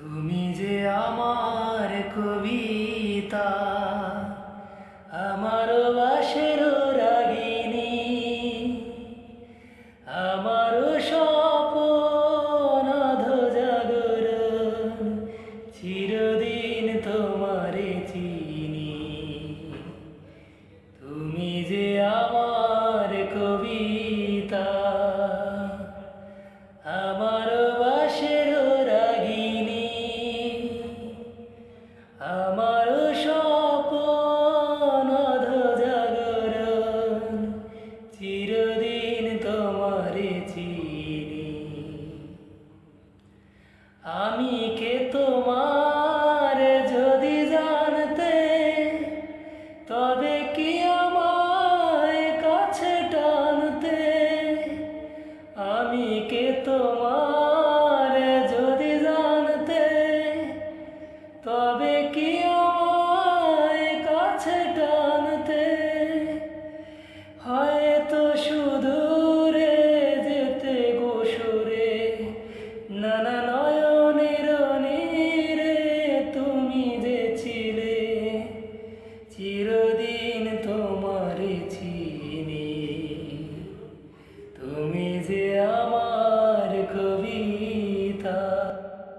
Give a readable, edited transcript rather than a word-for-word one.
তুমি যে আমার কবিতা, আমার বাসের রাগিনী, আমার স্বপ্ন জাগরণ, চিরদিন তোমারে চিনি। তুমি যে আমার কবিতা, আমার বাসের রাগিনী, আমার স্বপ্ন জাগরণ, চিরদিন তোমারে চিনি। আমি কে তোমার